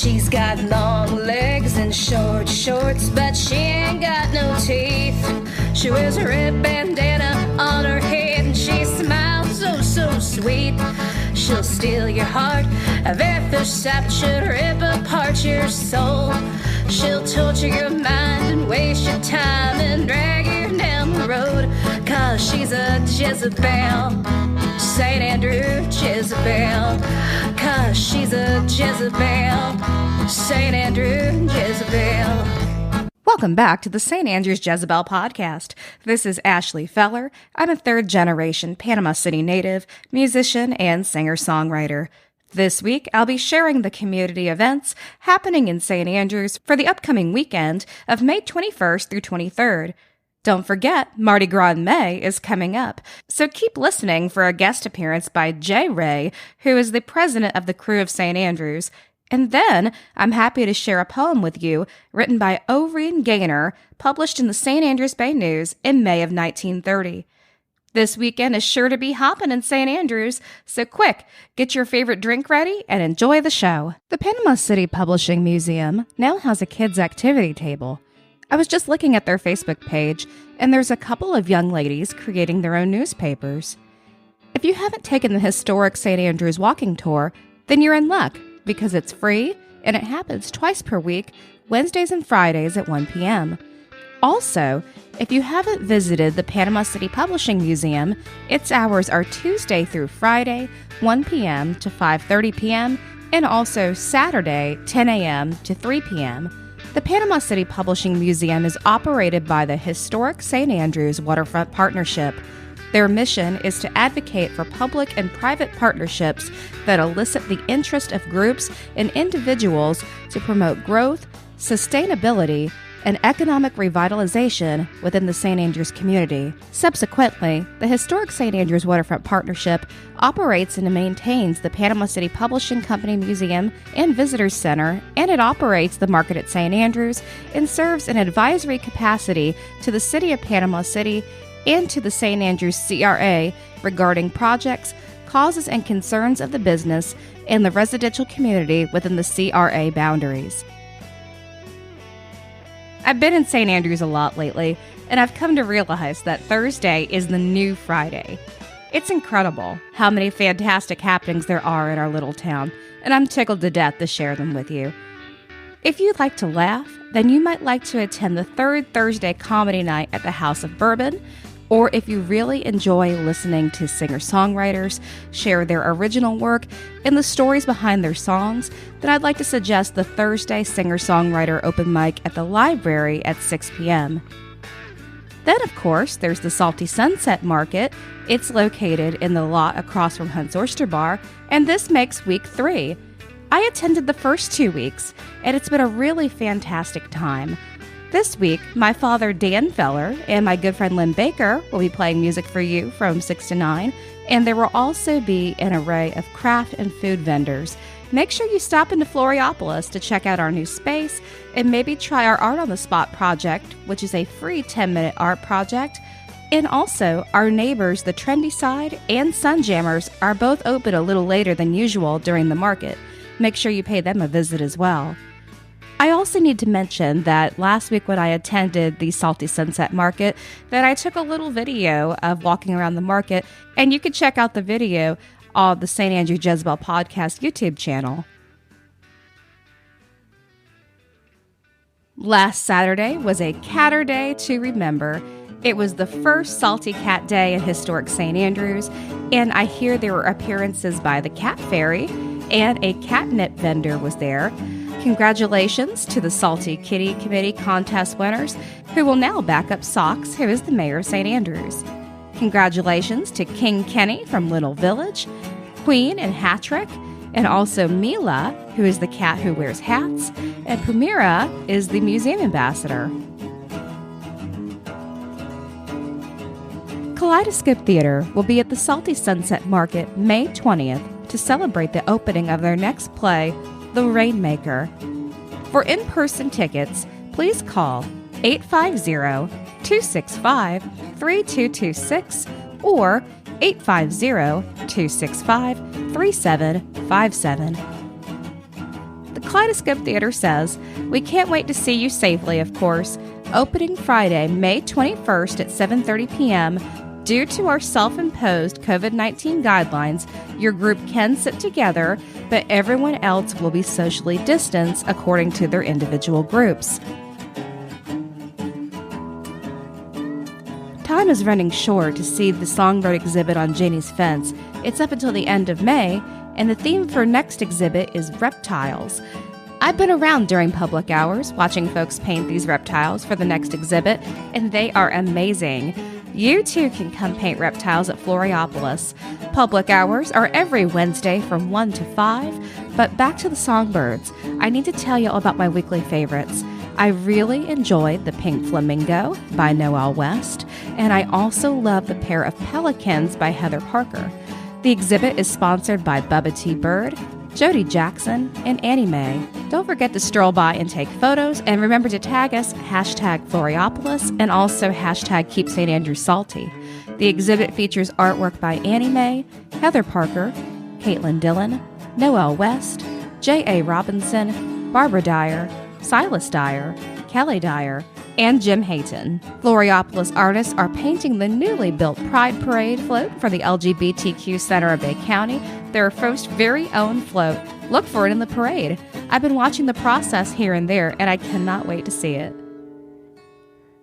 She's got long legs and short shorts, but she ain't got no teeth. She wears a red bandana on her head and she smiles so sweet. She'll steal your heart at very first sight, she'll rip apart your soul. She'll torture your mind and waste your time and drag you down the road. 'Cause she's a Jezebel, St. Andrew Jezebel. 'Cause she's a Jezebel, St. Andrew Jezebel. Welcome back to the St. Andrews Jezebel podcast. This is Ashley Feller. I'm a third-generation Panama City native, musician, and singer-songwriter. This week, I'll be sharing the community events happening in St. Andrews for the upcoming weekend of May 21st through 23rd. Don't forget, Mardi Gras in May is coming up, so keep listening for a guest appearance by Jay Rae, who is the president of the Krewe of St. Andrews. And then, I'm happy to share a poem with you written by Oreen Gaynor, published in the St. Andrews Bay News in May of 1930. This weekend is sure to be hopping in St. Andrews, so quick, get your favorite drink ready and enjoy the show. The Panama City Publishing Museum now has a kids' activity table. I was just looking at their Facebook page, and there's a couple of young ladies creating their own newspapers. If you haven't taken the historic St. Andrews walking tour, then you're in luck, because it's free and it happens twice per week, Wednesdays and Fridays at 1 p.m. Also, if you haven't visited the Panama City Publishing Museum, its hours are Tuesday through Friday, 1 p.m. to 5:30 p.m., and also Saturday, 10 a.m. to 3 p.m. The Panama City Publishing Museum is operated by the historic St. Andrews Waterfront Partnership. Their mission is to advocate for public and private partnerships that elicit the interest of groups and individuals to promote growth, sustainability, and economic revitalization within the St. Andrews community. Subsequently, the historic St. Andrews Waterfront Partnership operates and maintains the Panama City Publishing Company Museum and Visitors Center, and it operates the Market at St. Andrews and serves an advisory capacity to the City of Panama City and to the St. Andrews CRA regarding projects, causes, and concerns of the business and the residential community within the CRA boundaries. I've been in St. Andrews a lot lately, and I've come to realize that Thursday is the new Friday. It's incredible how many fantastic happenings there are in our little town, and I'm tickled to death to share them with you. If you'd like to laugh, then you might like to attend the third Thursday comedy night at the House of Bourbon, or if you really enjoy listening to singer-songwriters share their original work and the stories behind their songs, then I'd like to suggest the Thursday singer-songwriter open mic at the library at 6 p.m. Then, of course, there's the Salty Sunset Market. It's located in the lot across from Hunt's Oyster Bar, and this makes week 3. I attended the first 2 weeks, and it's been a really fantastic time. This week, my father, Dan Feller, and my good friend Lynn Baker will be playing music for you from 6 to 9, and there will also be an array of craft and food vendors. Make sure you stop into Floriopolis to check out our new space and maybe try our Art on the Spot project, which is a free 10-minute art project. And also, our neighbors, the Trendy Side and Sunjammers, are both open a little later than usual during the market. Make sure you pay them a visit as well. I also need to mention that last week when I attended the Salty Sunset Market, that I took a little video of walking around the market, and you can check out the video on the St. Andrew Jezebel Podcast YouTube channel. Last Saturday was a Catter Day to remember. It was the first Salty Cat Day in historic St. Andrews, and I hear there were appearances by the Cat Fairy, and a catnip vendor was there. Congratulations to the Salty Kitty Committee contest winners, who will now back up Socks, who is the mayor of St. Andrews. Congratulations to King Kenny from Little Village, Queen and Hattrick, and also Mila, who is the cat who wears hats, and Pumira is the museum ambassador. Kaleidoscope Theater will be at the Salty Sunset Market May 20th to celebrate the opening of their next play, The Rainmaker. For in-person tickets, please call 850-265-3226 or 850-265-3757. The Kaleidoscope Theater says, "We can't wait to see you safely, of course. Opening Friday, May 21st at 7:30 p.m., due to our self-imposed COVID-19 guidelines, your group can sit together, but everyone else will be socially distanced according to their individual groups." Time is running short to see the Songbird exhibit on Janie's Fence. It's up until the end of May, and the theme for next exhibit is reptiles. I've been around during public hours watching folks paint these reptiles for the next exhibit, and they are amazing. You too can come paint reptiles at Floriopolis. Public hours are every Wednesday from 1 to 5, but back to the Songbirds. I need to tell you all about my weekly favorites. I really enjoyed the Pink Flamingo by Noel West, and I also love the pair of Pelicans by Heather Parker. The exhibit is sponsored by Bubba T. Bird, Jody Jackson, and Annie Mae. Don't forget to stroll by and take photos, and remember to tag us, #Floriopolis, and also #Keep St. Andrews Salty. The exhibit features artwork by Annie Mae, Heather Parker, Caitlin Dillon, Noel West, J.A. Robinson, Barbara Dyer, Silas Dyer, Kelly Dyer, and Jim Hayton. Floriopolis artists are painting the newly built Pride Parade float for the LGBTQ Center of Bay County, their first very own float. Look for it in the parade. I've been watching the process here and there, and I cannot wait to see it.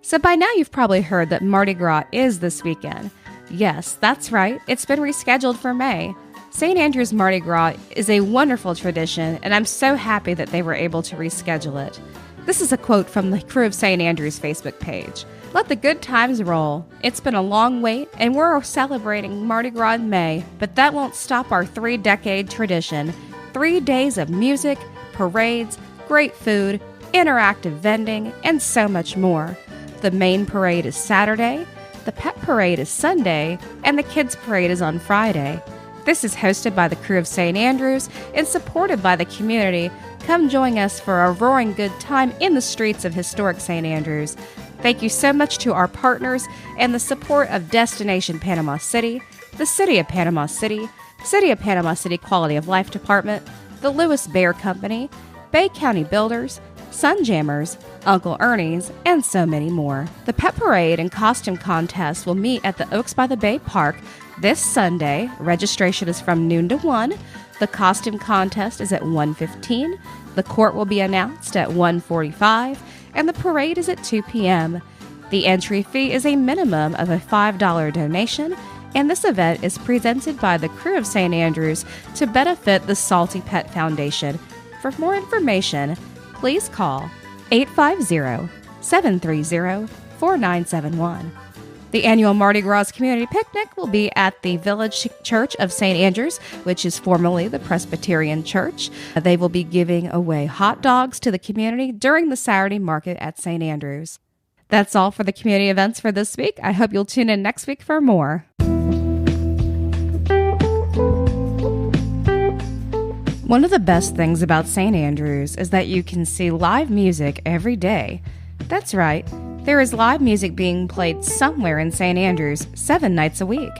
So by now you've probably heard that Mardi Gras is this weekend. Yes, that's right, it's been rescheduled for May. St. Andrews Mardi Gras is a wonderful tradition, and I'm so happy that they were able to reschedule it. This is a quote from the Krewe of St. Andrews Facebook page. "Let the good times roll. It's been a long wait, and we're celebrating Mardi Gras in May, but that won't stop our 3-decade tradition. 3 days of music, parades, great food, interactive vending, and so much more. The main parade is Saturday, the pet parade is Sunday, and the kids parade is on Friday. This is hosted by the Krewe of St. Andrews and supported by the community. Come join us for a roaring good time in the streets of historic St. Andrews. Thank you so much to our partners and the support of Destination Panama City, the City of Panama City Quality of Life Department, the Lewis Bear Company, Bay County Builders, Sunjammers, Uncle Ernie's, and so many more. The Pet Parade and Costume Contest will meet at the Oaks by the Bay Park this Sunday. Registration is from noon to 1. The costume contest is at 1:15. The court will be announced at 1:45, and the parade is at 2 p.m. The entry fee is a minimum of a $5 donation, and this event is presented by the Krewe of St. Andrews to benefit the Salty Pet Foundation. For more information, please call 850-730-4971. The annual Mardi Gras Community Picnic will be at the Village Church of St. Andrews, which is formerly the Presbyterian Church. They will be giving away hot dogs to the community during the Saturday market at St. Andrews. That's all for the community events for this week. I hope you'll tune in next week for more. One of the best things about St. Andrews is that you can see live music every day. That's right. There is live music being played somewhere in St. Andrews 7 nights a week.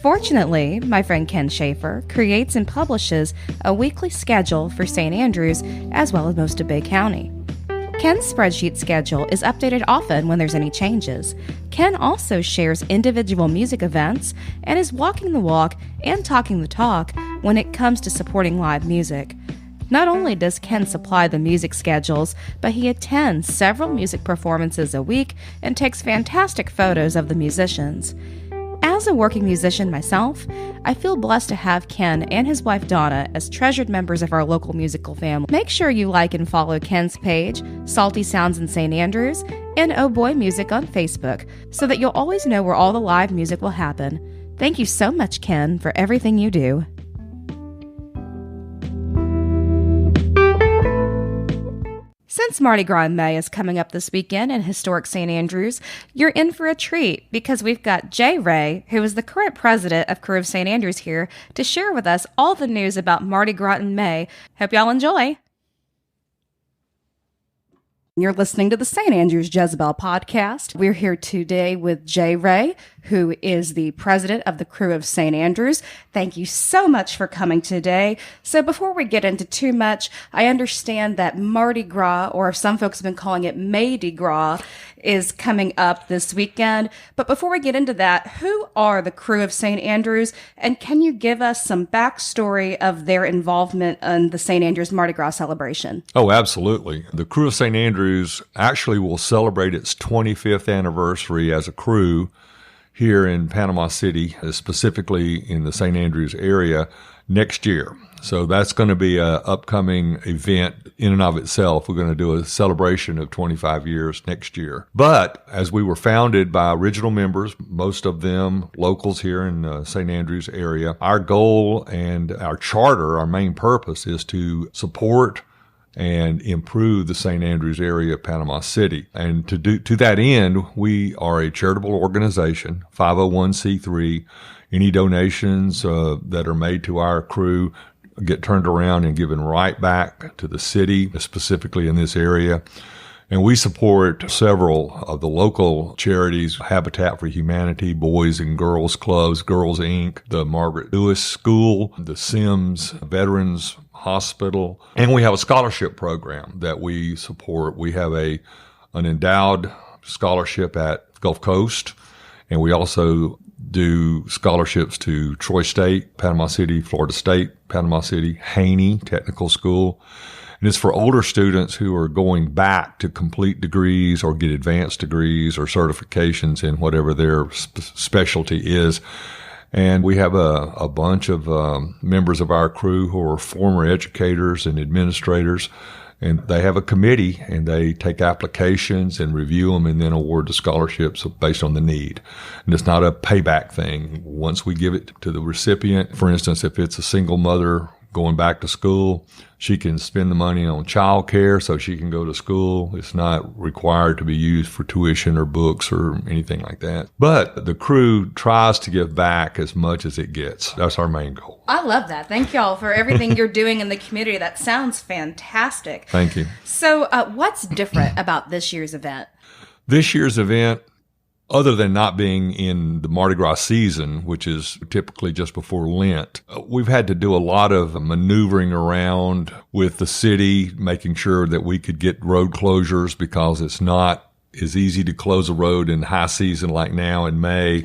Fortunately, my friend Ken Schaefer creates and publishes a weekly schedule for St. Andrews as well as most of Bay County. Ken's spreadsheet schedule is updated often when there's any changes. Ken also shares individual music events and is walking the walk and talking the talk when it comes to supporting live music. Not only does Ken supply the music schedules, but he attends several music performances a week and takes fantastic photos of the musicians. As a working musician myself, I feel blessed to have Ken and his wife Donna as treasured members of our local musical family. Make sure you like and follow Ken's page, Salty Sounds in St. Andrews, and Oh Boy Music on Facebook, so that you'll always know where all the live music will happen. Thank you so much, Ken, for everything you do. Since Mardi Gras in May is coming up this weekend in historic St. Andrews, you're in for a treat because we've got Jay Rae, who is the current president of Krewe of St. Andrews, here to share with us all the news about Mardi Gras in May. Hope y'all enjoy. You're listening to the St. Andrews Jezebel podcast. We're here today with Jay Rae, who is the president of the Krewe of St. Andrews. Thank you so much for coming today. So before we get into too much, I understand that Mardi Gras, or some folks have been calling it Mardi Gras, is coming up this weekend. But before we get into that, who are the Krewe of St. Andrews, and can you give us some backstory of their involvement in the St. Andrews Mardi Gras celebration? Oh, absolutely. The Krewe of St. Andrews actually will celebrate its 25th anniversary as a crew here in Panama City, specifically in the St. Andrews area, next year. So that's going to be an upcoming event in and of itself. We're going to do a celebration of 25 years next year. But as we were founded by original members, most of them locals here in the St. Andrews area, our goal and our charter, our main purpose is to support and improve the St. Andrews area of Panama City. And to that end, we are a charitable organization, 501c3. Any donations that are made to our crew get turned around and given right back to the city, specifically in this area. And we support several of the local charities, Habitat for Humanity, Boys and Girls Clubs, Girls Inc., the Margaret Lewis School, the Sims Veterans Hospital, and we have a scholarship program that we support. We have an endowed scholarship at Gulf Coast, and we also do scholarships to Troy State, Panama City, Florida State, Panama City, Haney Technical School. And it's for older students who are going back to complete degrees or get advanced degrees or certifications in whatever their specialty is. And we have a bunch of members of our crew who are former educators and administrators. And they have a committee, and they take applications and review them and then award the scholarships based on the need. And it's not a payback thing. Once we give it to the recipient, for instance, if it's a single mother going back to school, she can spend the money on child care so she can go to school. It's not required to be used for tuition or books or anything like that. But the crew tries to give back as much as it gets. That's our main goal. I love that. Thank y'all for everything you're doing in the community. That sounds fantastic. Thank you. So what's different about this year's event? This year's event, other than not being in the Mardi Gras season, which is typically just before Lent, we've had to do a lot of maneuvering around with the city, making sure that we could get road closures because it's not as easy to close a road in high season like now in May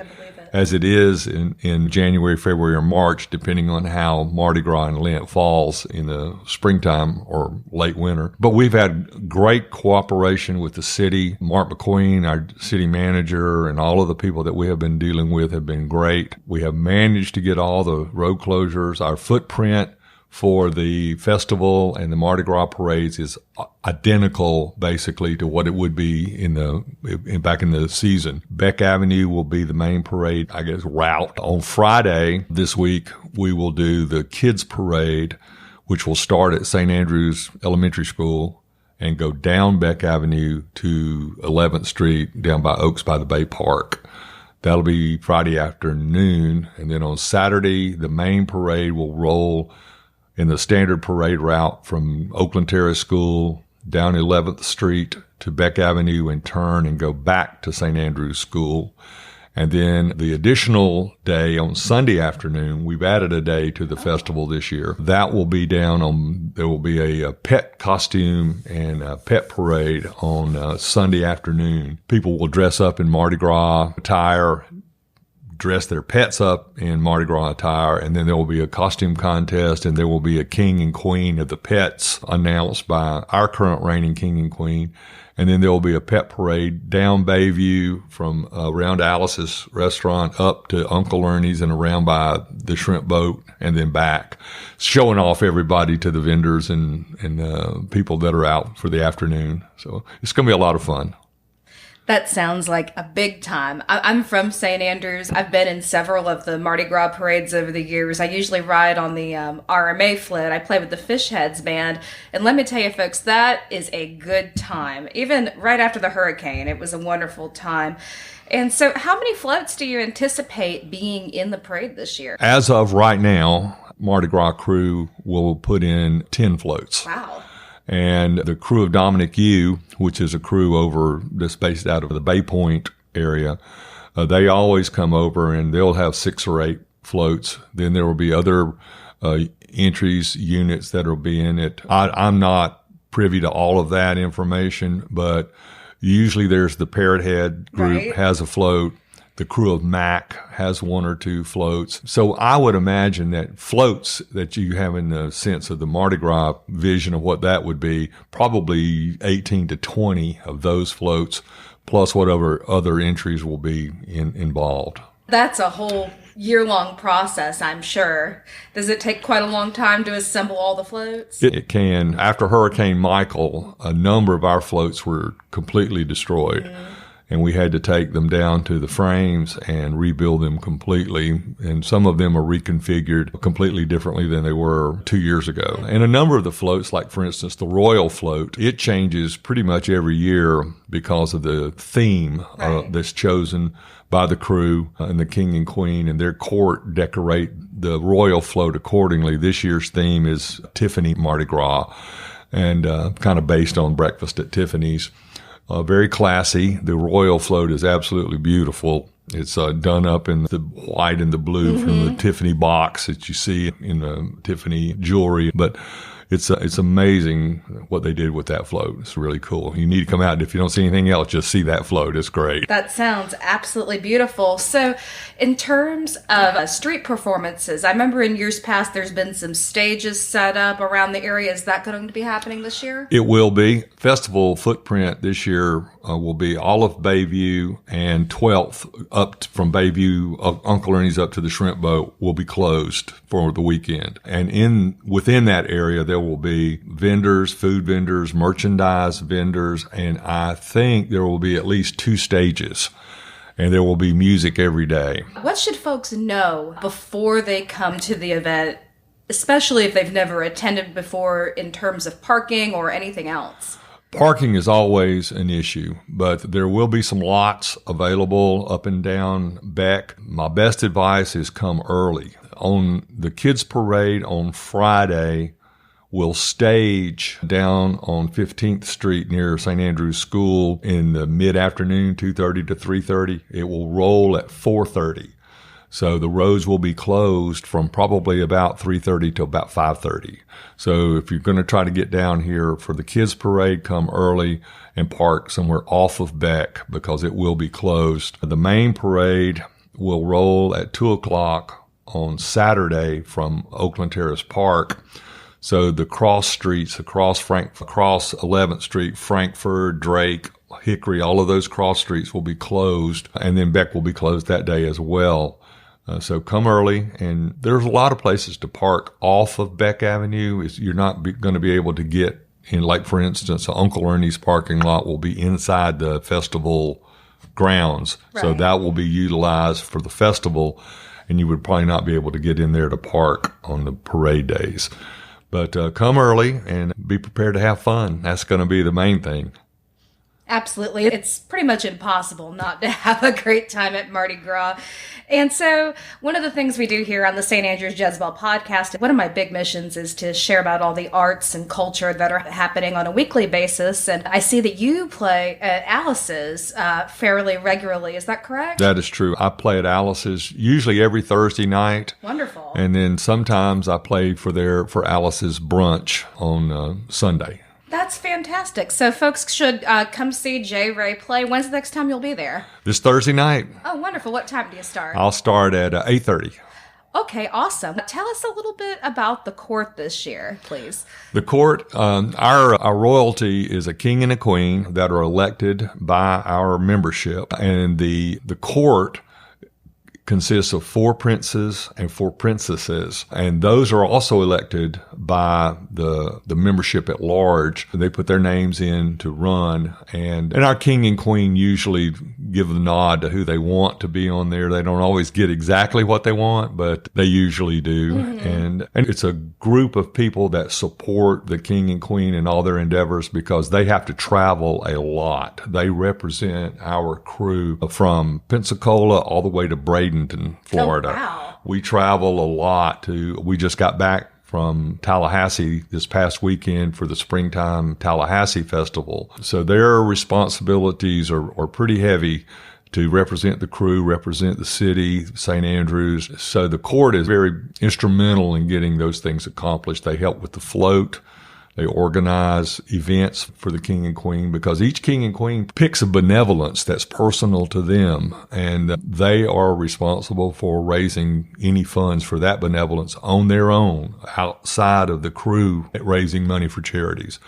as it is in January, February, or March, depending on how Mardi Gras and Lent falls in the springtime or late winter. But we've had great cooperation with the city. Mark McQueen, our city manager, and all of the people that we have been dealing with have been great. We have managed to get all the road closures. Our footprint for the festival and the Mardi Gras parades is identical basically to what it would be back in the season. Beck Avenue will be the main parade, I guess, route. On Friday this week, we will do the kids parade, which will start at St. Andrews Elementary School and go down Beck Avenue to 11th Street down by Oaks by the Bay Park. That'll be Friday afternoon. And then on Saturday, the main parade will roll in the standard parade route from Oakland Terrace School down 11th Street to Beck Avenue and turn and go back to St. Andrews School. And then the additional day on Sunday afternoon, we've added a day to the festival this year. That will be there will be a pet costume and a pet parade on Sunday afternoon. People will dress up in Mardi Gras attire, dress their pets up in Mardi Gras attire, and then there will be a costume contest, and there will be a king and queen of the pets announced by our current reigning king and queen. And then there will be a pet parade down Bayview from around Alice's restaurant up to Uncle Ernie's and around by the shrimp boat and then back, showing off everybody to the vendors and people that are out for the afternoon. So it's going to be a lot of fun. That sounds like a big time. I'm from St. Andrews. I've been in several of the Mardi Gras parades over the years. I usually ride on the RMA float. I play with the Fish Heads band. And let me tell you, folks, that is a good time. Even right after the hurricane, it was a wonderful time. And so how many floats do you anticipate being in the parade this year? As of right now, Mardi Gras crew will put in 10 floats. Wow. And the crew of Dominic U, which is a crew that's based out of the Bay Point area, They always come over and they'll have 6 or 8 floats. Then there will be other entries, units that will be in it. I'm not privy to all of that information, but usually there's the Parrot Head group has a float. The Krewe of St has 1 or 2 floats. So I would imagine that floats that you have in the sense of the Mardi Gras vision of what that would be, probably 18 to 20 of those floats, plus whatever other entries will be involved. That's a whole year-long process, I'm sure. Does it take quite a long time to assemble all the floats? It can. After Hurricane Michael, a number of our floats were completely destroyed. And we had to take them down to the frames and rebuild them completely. And some of them are reconfigured completely differently than they were 2 years ago. And a number of the floats, like for instance, the Royal Float, it changes pretty much every year because of the theme that's chosen by the crew and the king and queen, and their court decorate the Royal Float accordingly. This year's theme is Tiffany Mardi Gras, and kind of based on Breakfast at Tiffany's. Very classy. The Royal Float is absolutely beautiful. It's done up in the white and the blue from the Tiffany box that you see in the Tiffany jewelry. But it's amazing what they did with that float. It's really cool. You need to come out, and if you don't see anything else, just see that float. It's great. That sounds absolutely beautiful. So in terms of street performances, I remember in years past there's been some stages set up around the area. Is that going to be happening this year? It will be. Festival footprint this year will be all of Bayview, and 12th up from Bayview, Uncle Ernie's up to the Shrimp Boat will be closed for the weekend. And within that area, there will be vendors, food vendors, merchandise vendors, and I think there will be at least 2 stages. And there will be music every day. What should folks know before they come to the event, especially if they've never attended before, in terms of parking or anything else? Parking is always an issue, but there will be some lots available up and down Beck. My best advice is come early. On the Kids Parade on Friday, we'll stage down on 15th Street near St. Andrew's School in the mid-afternoon, 2:30 to 3:30. It will roll at 4:30. So the roads will be closed from probably about 3:30 to about 5:30. So if you're going to try to get down here for the Kids Parade, come early and park somewhere off of Beck because it will be closed. The main parade will roll at 2 o'clock on Saturday from Oakland Terrace Park. So the cross streets across 11th Street, Frankfurt, Drake, Hickory, all of those cross streets will be closed, and then Beck will be closed that day as well. So come early, and there's a lot of places to park off of Beck Avenue. You're not going to be able to get in, like for instance, Uncle Ernie's parking lot will be inside the festival grounds. Right. So that will be utilized for the festival, and you would probably not be able to get in there to park on the parade days. But come early and be prepared to have fun. That's going to be the main thing. Absolutely. It's pretty much impossible not to have a great time at Mardi Gras. And so one of the things we do here on the St. Andrews Jezebel podcast, one of my big missions is to share about all the arts and culture that are happening on a weekly basis. And I see that you play at Alice's fairly regularly. Is that correct? That is true. I play at Alice's usually every Thursday night. Wonderful. And then sometimes I play for Alice's brunch on Sunday. That's fantastic. So folks should come see Jay Rae play. When's the next time you'll be there? This Thursday night. Oh, wonderful. What time do you start? I'll start at 8:30. Okay, awesome. Tell us a little bit about the court this year, please. The court, our royalty is a king and a queen that are elected by our membership. And the court consists of 4 princes and 4 princesses, and those are also elected by the membership at large. They put their names in to run, and our king and queen usually give the nod to who they want to be on there. They don't always get exactly what they want, but they usually do. Mm-hmm. And it's a group of people that support the king and queen in all their endeavors because they have to travel a lot. They represent our crew from Pensacola all the way to Bradenton, Florida. Oh, wow. We travel a lot we just got back from Tallahassee this past weekend for the Springtime Tallahassee Festival. So their responsibilities are pretty heavy to represent the crew, represent the city, St. Andrews. So the court is very instrumental in getting those things accomplished. They help with the float. They organize events for the king and queen because each king and queen picks a benevolence that's personal to them, and they are responsible for raising any funds for that benevolence on their own outside of the crew raising money for charities.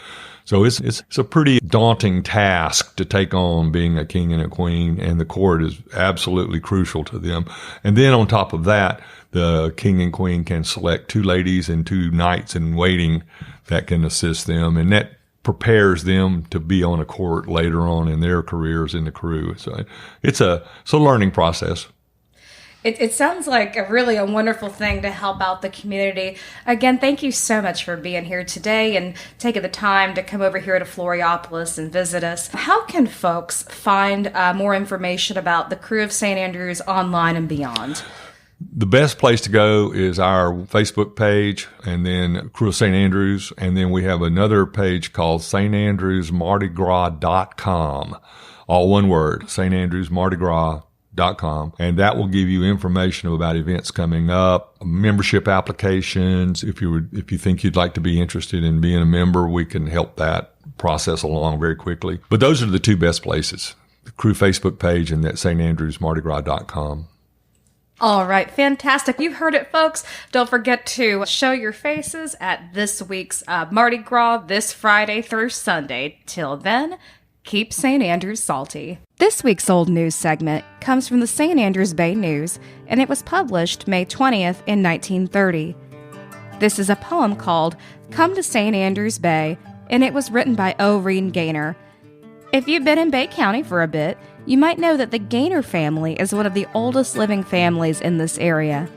So it's a pretty daunting task to take on being a king and a queen, and the court is absolutely crucial to them. And then on top of that, the king and queen can select 2 ladies and 2 knights in waiting that can assist them, and that prepares them to be on a court later on in their careers in the crew. So it's a learning process. It sounds like a wonderful thing to help out the community. Again, thank you so much for being here today and taking the time to come over here to Floriopolis and visit us. How can folks find more information about the Krewe of St. Andrews online and beyond? The best place to go is our Facebook page, and then Krewe of St. Andrews, and then we have another page called standrewsmardigras.com. All one word, standrewsmardigras.com, and that will give you information about events coming up, membership applications. If you think you'd like to be interested in being a member, we can help that process along very quickly. But those are the 2 best places, the Krewe Facebook page and that standrewsmardigras.com. All right, fantastic. You heard it, folks. Don't forget to show your faces at this week's Mardi Gras this Friday through Sunday. Till then, keep St. Andrews salty. This week's Old News segment comes from the St. Andrews Bay News, and it was published May 20th in 1930. This is a poem called Come to St. Andrews Bay, and it was written by O. Reen Gaynor. If you've been in Bay County for a bit, you might know that the Gaynor family is one of the oldest living families in this area.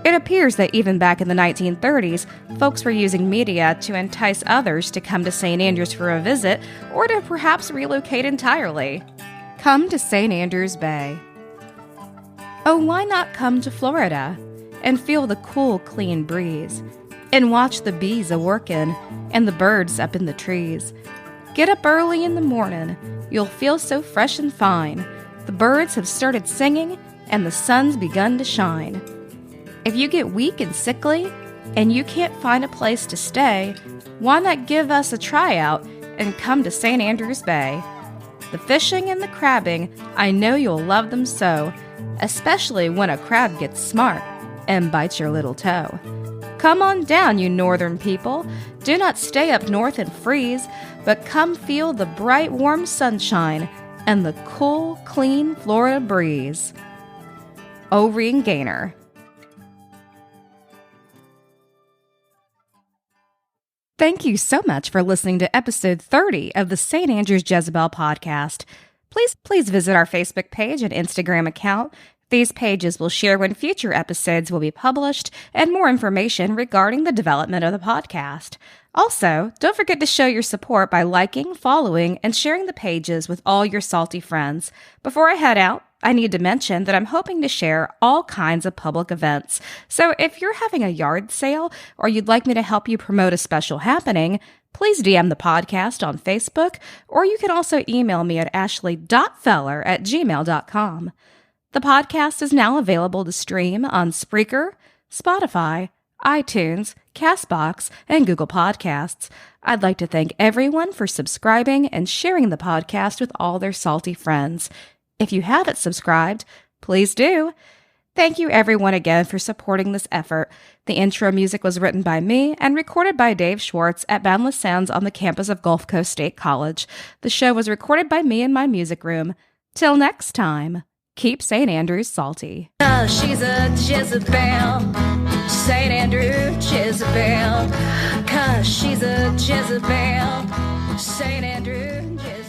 It appears that even back in the 1930s, folks were using media to entice others to come to St. Andrews for a visit or to perhaps relocate entirely. Come to St. Andrews Bay. Oh, why not come to Florida and feel the cool, clean breeze and watch the bees a-workin' and the birds up in the trees? Get up early in the morning. You'll feel so fresh and fine. The birds have started singing, and the sun's begun to shine. If you get weak and sickly, and you can't find a place to stay, why not give us a tryout and come to St. Andrews Bay? The fishing and the crabbing, I know you'll love them so, especially when a crab gets smart and bites your little toe. Come on down, you northern people. Do not stay up north and freeze, but come feel the bright, warm sunshine and the cool, clean Florida breeze. O. Reen Gaynor. Thank you so much for listening to episode 30 of the St. Andrews Jezebel podcast. Please visit our Facebook page and Instagram account. These pages will share when future episodes will be published and more information regarding the development of the podcast. Also, don't forget to show your support by liking, following, and sharing the pages with all your salty friends. Before I head out, I need to mention that I'm hoping to share all kinds of public events. So if you're having a yard sale or you'd like me to help you promote a special happening, please DM the podcast on Facebook, or you can also email me at ashley.feller@gmail.com. The podcast is now available to stream on Spreaker, Spotify, iTunes, CastBox, and Google Podcasts. I'd like to thank everyone for subscribing and sharing the podcast with all their salty friends. If you haven't subscribed, please do. Thank you everyone again for supporting this effort. The intro music was written by me and recorded by Dave Schwartz at Boundless Sounds on the campus of Gulf Coast State College. The show was recorded by me in my music room. Till next time. Keep St. Andrews salty. She's a Jezebel, St. Andrew Jezebel. 'Cause she's a Jezebel, St. Andrew Jezebel.